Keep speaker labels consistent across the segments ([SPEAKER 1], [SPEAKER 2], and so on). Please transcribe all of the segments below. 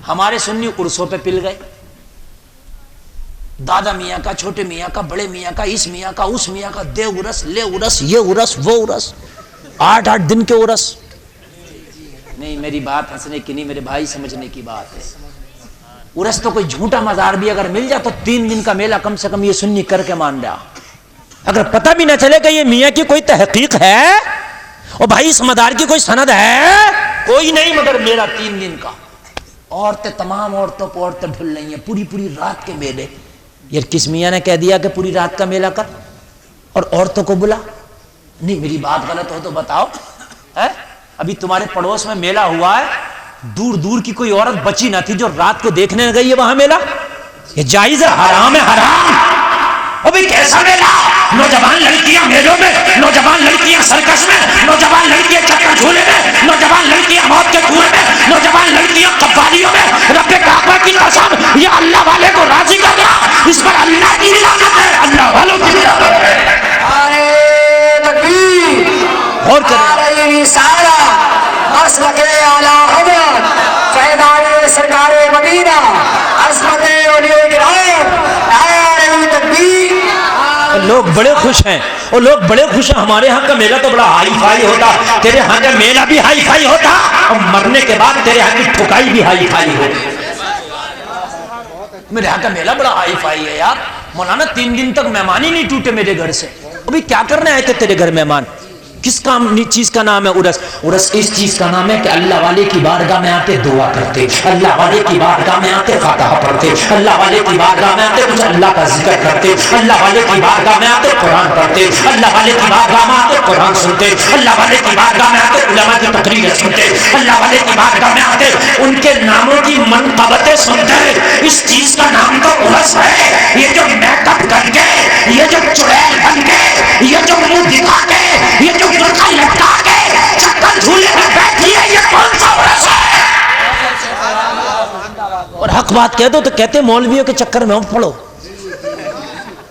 [SPEAKER 1] ہمارے سنی عرسوں پہ پل گئے، دادا میاں کا، چھوٹے میاں کا، بڑے میاں کا، اس میاں کا، اس میاں کا، دے عرس، لے عرس، یہ عرس، وہ عرس، 8 دن کے عرس۔ نہیں، میری بات ہنسنے کی نہیں، میرے بھائی سمجھنے کی بات ہے۔ عرس تو کوئی جھوٹا مزار بھی اگر مل جائے تو 3 دن کا میلہ کم سے کم یہ سنی کر کے مان رہا۔ اگر پتہ بھی نہ چلے کہ یہ میاں کی کوئی تحقیق ہے اور بھائی اس مدار کی کوئی سند ہے، کوئی نہیں، مگر میرا 3 دن کا۔ عورتیں، تمام عورتوں پر عورتیں ڈھل رہی ہیں، پوری رات کے میلے۔ یہ کس میاں نے کہہ دیا کہ پوری رات کا میلہ کر اور عورتوں کو بلا؟ نہیں، میری بات غلط ہو تو بتاؤ۔ ابھی تمہارے پڑوس میں میلہ ہوا ہے، دور دور کی کوئی عورت بچی نہ تھی جو رات کو دیکھنے گئی ہے وہاں میلہ؟ یہ جائز ہے؟ حرام ہے، حرام۔ ابھی کیسا میلہ؟ نوجوان لڑکیاں میلوں میں، نوجوان لڑکیاں سرکس میں، نوجوان لڑکیاں چکر جھولے میں، نوجوان لڑکیاں موت کے کنویں میں، نوجوان لڑکیاں قوالیوں میں۔ رب کعبہ کی قسم، یہ اللہ والے کو راضی کر رہا، اس پر اللہ کی لعنت ہے، اللہ والوں کی لعنت ہے۔ اور کریں
[SPEAKER 2] عصمت اعلیٰ حضرت فیضان سرکار مدینہ، عصمت اولیاء کرام، نعرہ تکبیر۔
[SPEAKER 1] لوگ بڑے خوش ہیں، اور لوگ بڑے خوش ہیں، ہمارے ہاں کا میلہ تو بڑا ہائی فائی ہوتا، تیرے ہاں کا میلہ بھی ہائی فائی ہوتا، اور مرنے کے بعد تیرے ہاں کی ٹھکائی بھی ہائی فائی ہوتی۔ میرے ہاں کا میلہ بڑا ہائی فائی ہے یار۔ مولانا 3 دن تک مہمان ہی نہیں ٹوٹے میرے گھر سے۔ ابھی کیا کرنے آئے تھے تیرے گھر مہمان؟ کس چیز کا نام ہے عرس؟ عرس اس چیز کا نام ہے کہ اللہ والے کی بارگاہ میں آتے دعا کرتے، اللہ والے کی بارگاہ میں آتے فاتحہ پڑھتے، اللہ والے کی بارگاہ میں آتے کچھ اللہ کا ذکر کرتے، اللہ والے کی بارگاہ میں آتے قرآن پڑھتے، اللہ والے کی بارگاہ میں آتے قرآن سنتے، اللہ والے کی بارگاہ میں آتے علماء کی تقریریں سنتے، اللہ والے کی بارگاہ میں آتے ان کے ناموں کی منقبتیں سنتے۔ اس چیز کا نام تو عرس ہے۔ یہ جو میک اپ کر کے، یہ جو چڑیل بن کے، یہ جو منہ دکھا کے، یہ جو برقع لٹکا کے چکر جھولے میں بیٹھی ہے، یہ کون سا عرس ہے؟ اور حق بات کہہ دو تو کہتے مولویوں کے چکر میں مت پڑو،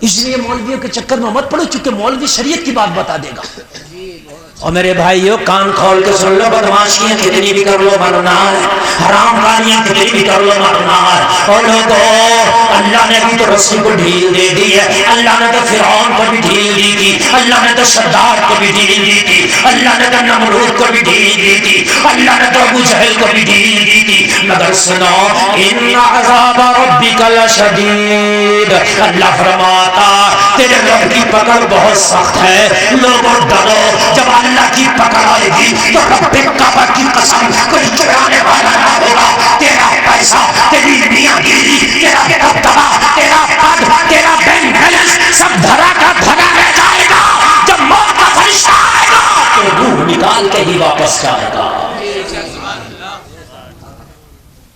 [SPEAKER 1] اس لیے مولویوں کے چکر میں مت پڑو چونکہ مولوی شریعت کی بات بتا دے گا۔ اور میرے بھائیو کان کھول کے سن لو، بدماشیاں کتنی بھی کر لو مرنا ہے، حرام کاریاں کتنی بھی کر لو مرنا ہے۔ اور لوگوں، اللہ نے بھی تو رسی کو ڈھیل دے دی ہے، اللہ نے تو فرعون کو بھی ڈھیل دی تھی، اللہ نے تو شداد کو بھی ڈھیل دی تھی، اللہ نے تو نمرود کو بھی ڈھیل دی تھی، اللہ نے تو ابو جہل کو بھی ڈھیل دی تھی، مگر سنو ان عذاب ربک لشدید، اللہ فرماتا تیرے رب کی پکڑ بہت سخت ہے۔ لوگوں ڈرو، جب اللہ کی پکڑ آئے گی تو رب کعبہ کی قسم کوئی چرانے والا نہ ہوگا۔ تیرا پیسہ، تیری میاں گیری، تیرا دبدبا، تیرا پد، تیرا بینک بیلنس سب دھرا کا دھرا رہ جائے گا۔ جب موت کا فرشتہ آئے گا تو روح نکال کے ہی واپس جائے گا۔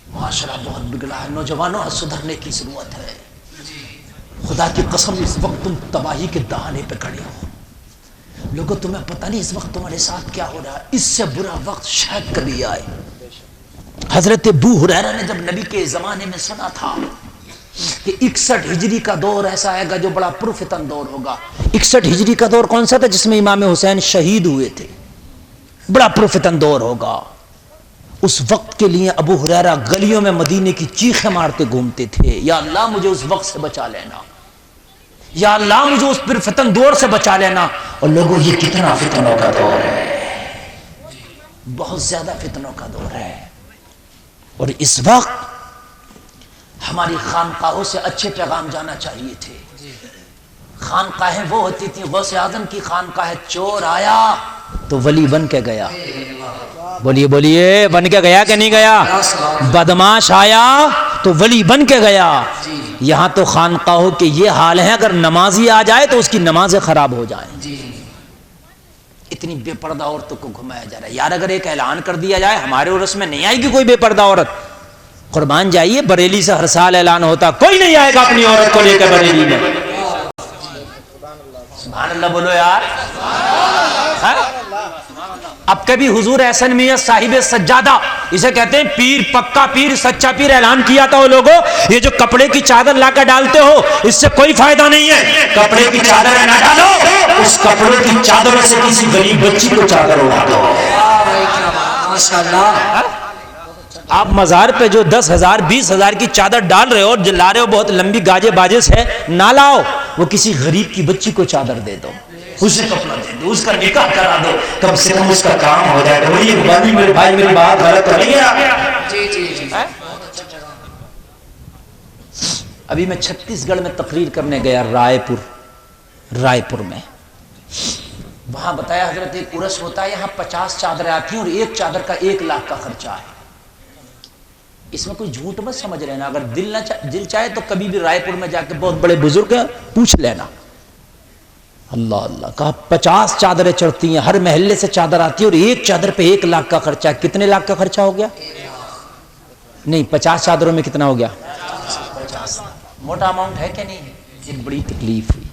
[SPEAKER 1] معاشرہ بہت بگڑا ہے، نوجوانوں سدھرنے کی ضرورت ہے۔ خدا کی قسم اس وقت تم تباہی کے دہانے پہ کھڑے ہو۔ لوگوں تمہیں پتہ نہیں اس وقت تمہارے ساتھ کیا ہو رہا ہے، اس سے برا وقت شاید کبھی آئے۔ حضرت ابو ہریرہ نے جب نبی کے زمانے میں سنا تھا کہ 61 ہجری کا دور ایسا آئے گا جو بڑا پرفتن دور ہوگا۔ 61 ہجری کا دور کون سا تھا؟ جس میں امام حسین شہید ہوئے تھے۔ بڑا پرفتن دور ہوگا۔ اس وقت کے لیے ابو ہریرہ گلیوں میں مدینے کی چیخیں مارتے گھومتے تھے، یا اللہ مجھے اس وقت سے بچا لینا، یا اللہ مجھے اس پر فتن دور سے بچا لینا۔ اور لوگوں یہ کتنا فتنوں کا دور ہے، بہت زیادہ فتنوں کا دور ہے۔ اور اس وقت ہماری خانقاہوں سے اچھے پیغام جانا چاہیے تھے۔ خانقاہیں وہ ہوتی تھیں، غوث اعظم کی خانقاہ چور آیا تو ولی بن کے گیا۔ بولیے بولیے، بن کے گیا کہ نہیں گیا؟ بدماش آیا تو ولی بن کے گیا۔ یہاں تو خانقاہوں کے یہ حال ہے، اگر نمازی آ جائے تو اس کی نمازیں خراب ہو جائیں۔ اتنی بے پردہ عورتوں کو گھمایا جا رہا ہے۔ یار اگر ایک اعلان کر دیا جائے ہمارے عرس میں نہیں آئے گی کوئی بے پردہ عورت، قربان جائیے بریلی سے ہر سال اعلان ہوتا کوئی نہیں آئے گا اپنی عورت کو لے کے بریلی میں۔ سبحان اللہ بولو یار۔ اب کبھی حضور احسن میاں صاحب سجادہ، اسے کہتے ہیں پیر، پکا پیر، سچا پیر، اعلان کیا تھا وہ لوگوں یہ جو کپڑے کی چادر لا کر ڈالتے ہو اس سے کوئی فائدہ نہیں ہے، کپڑے کی چادر نہ ڈالو، اس کپڑے کی چادروں سے کسی غریب بچی کو چادر اڑا دو۔ آپ مزار پہ جو 10,000 20,000 کی چادر ڈال رہے ہو اور لا رہے ہو بہت لمبی گاجے باجے سے، نہ لاؤ، وہ کسی غریب کی بچی کو چادر دے دو، اسے کپڑا دے دو، اس کا نکاح کرا دو، کم سے کم اس کا کام ہو جائے گا۔ وہی بھائی میرے بھائی میری بات غلط تو نہیں ہے؟
[SPEAKER 2] جی جی جی
[SPEAKER 1] ابھی میں چھتیس گڑھ میں تقریر کرنے گیا، رائے پور میں، وہاں بتایا حضرت ایک عرس ہوتا ہے، یہاں 50 چادریں آتی ہیں اور ایک چادر کا 1 لاکھ کا خرچہ ہے۔ اس میں کوئی جھوٹ مت سمجھ لینا، اگر دل چاہے تو کبھی بھی رائے پور میں جا کے بہت بڑے بزرگ ہیں پوچھ لینا۔ اللہ اللہ کہا 50 چادریں چڑھتی ہیں، ہر محلے سے چادر آتی ہے اور ایک چادر پہ 1 لاکھ کا خرچہ ہے۔ کتنے لاکھ کا خرچہ ہو گیا؟ نہیں، 50 چادروں میں کتنا ہو گیا؟ 50۔ موٹا اماؤنٹ ہے کہ نہیں؟ ایک بڑی تکلیف ہوئی۔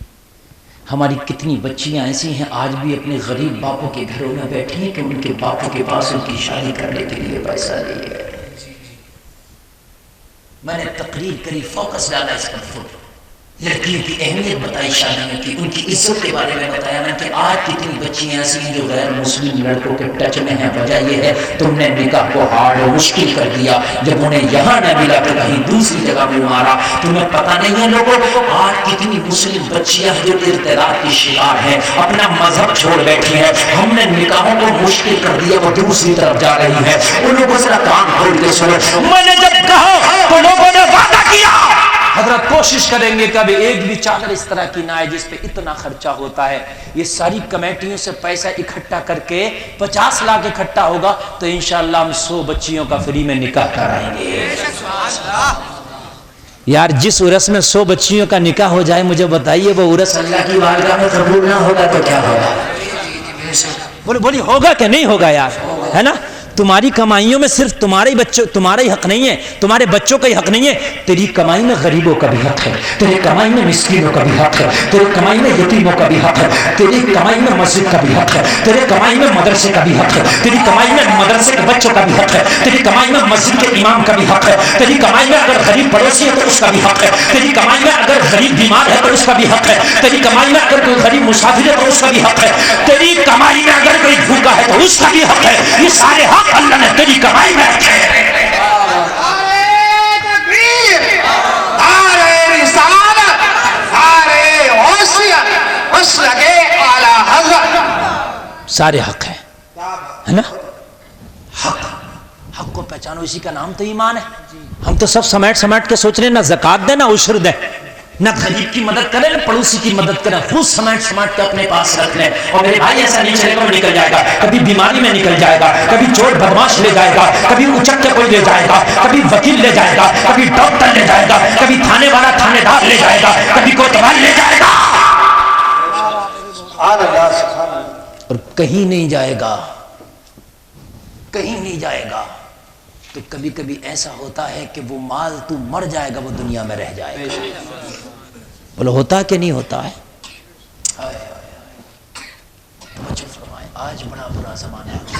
[SPEAKER 1] ہماری کتنی بچیاں ایسی ہیں آج بھی اپنے غریب باپوں کے گھروں میں بیٹھی ہیں کہ ان کے باپوں کے پاس ان کی شادی کرنے کے لیے پیسہ نہیں ہے۔ میں نے تقریر کری، فوکس ڈالا اس پر، لڑکیوں کی اہمیت بتائی شادی میں کی، ان کی عزت کے بارے میں بتایا میں کہ آج کتنی بچیاں ایسی ہیں جو غیر مسلم لڑکوں کے ٹچ میں ہیں۔ وجہ یہ ہے تم نے نکاح کو ہارڈ و مشکل کر دیا، جب انہیں یہاں نہ ملا تو کہیں دوسری جگہ میں مارا۔ تمہیں پتہ نہیں ہے لوگوں، آج کتنی مسلم بچیاں جو ارتداد کی شکار ہیں، اپنا مذہب چھوڑ بیٹھی ہیں، ہم نے نکاحوں کو مشکل کر دیا، وہ دوسری طرف جا رہی ہیں۔ ان لوگوں سے کان کھول کے سنو، میں نے جب کہا تو لوگوں نے وعدہ کیا حضرت کوشش کریں گے کہ ابھی ایک بھی چادر اس طرح کی نہ آئے جس پہ اتنا خرچہ ہوتا ہے۔ یہ ساری کمیٹیوں سے پیسہ اکٹھا کر کے 50 لاکھ اکٹھا ہوگا تو انشاءاللہ ہم 100 بچیوں کا فری میں نکاح کرائیں گے۔ یار جس عرس میں 100 بچیوں کا نکاح ہو جائے مجھے بتائیے وہ عرس اللہ کی بارگاہ میں قبول نہ ہوگا تو کیا ہوگا؟ بولی ہوگا کہ نہیں ہوگا یار، ہے نا؟ تمہاری کمائیوں میں صرف تمہارا ہی حق نہیں ہے، تمہارے بچوں کا ہی حق نہیں ہے، تیری کمائی میں غریبوں کا بھی حق ہے، تیری کمائی میں مسکینوں کا بھی حق ہے، تیری کمائی میں یتیموں کا بھی حق ہے، تیری کمائی میں مسجد کا بھی حق ہے، تیری کمائی میں مدرسے کا بھی حق ہے، تیری کمائی میں مدرسے کے بچوں کا بھی حق ہے، تیری کمائی میں مسجد کے امام کا بھی حق ہے، تیری کمائی میں اگر غریب پڑوسی ہے تو اس کا بھی حق ہے، تیری کمائی میں اگر غریب بیمار ہے تو اس کا بھی حق ہے، تیری کمائی میں اگر کوئی غریب مسافر ہے تو اس کا بھی حق ہے، تیری کمائی میں اگر کوئی بھوکا ہے تو اس کا بھی حق ہے۔ یہ سارے حق اللہ نے تیری کمائی میں رکھے ہیں۔ سارے حق ہیں، ہے نا؟ حق کو پہچانو، اسی کا نام تو ایمان ہے۔ ہم تو سب سمیٹ کے سوچ رہے ہیں نہ زکات دیں نہ عشر دیں، نہ غریب کی مدد کریں نہ پڑوسی کی مدد کریں، خود سمیٹ کے اپنے پاس رکھ لیں۔ اور میرے بھائی ایسا نہیں چلے گا، وہ نکل جائے گا، کبھی بیماری میں نکل جائے گا، کبھی چور بدماش لے جائے گا، کبھی اچک کے کوئی لے جائے گا، کبھی وکیل لے جائے گا، کبھی ڈاکٹر لے جائے گا، کبھی تھانے والا تھانے دار لے جائے گا، کبھی کوتوال لے جائے گا، اور کہیں نہیں جائے گا، کہیں نہیں جائے گا۔ تو کبھی کبھی ایسا ہوتا ہے کہ وہ مال تو مر جائے گا، وہ دنیا میں رہ جائے گا۔ بولو ہوتا کہ نہیں ہوتا ہے؟ توجہ فرمائیں، آج بڑا برا زمانہ ہے۔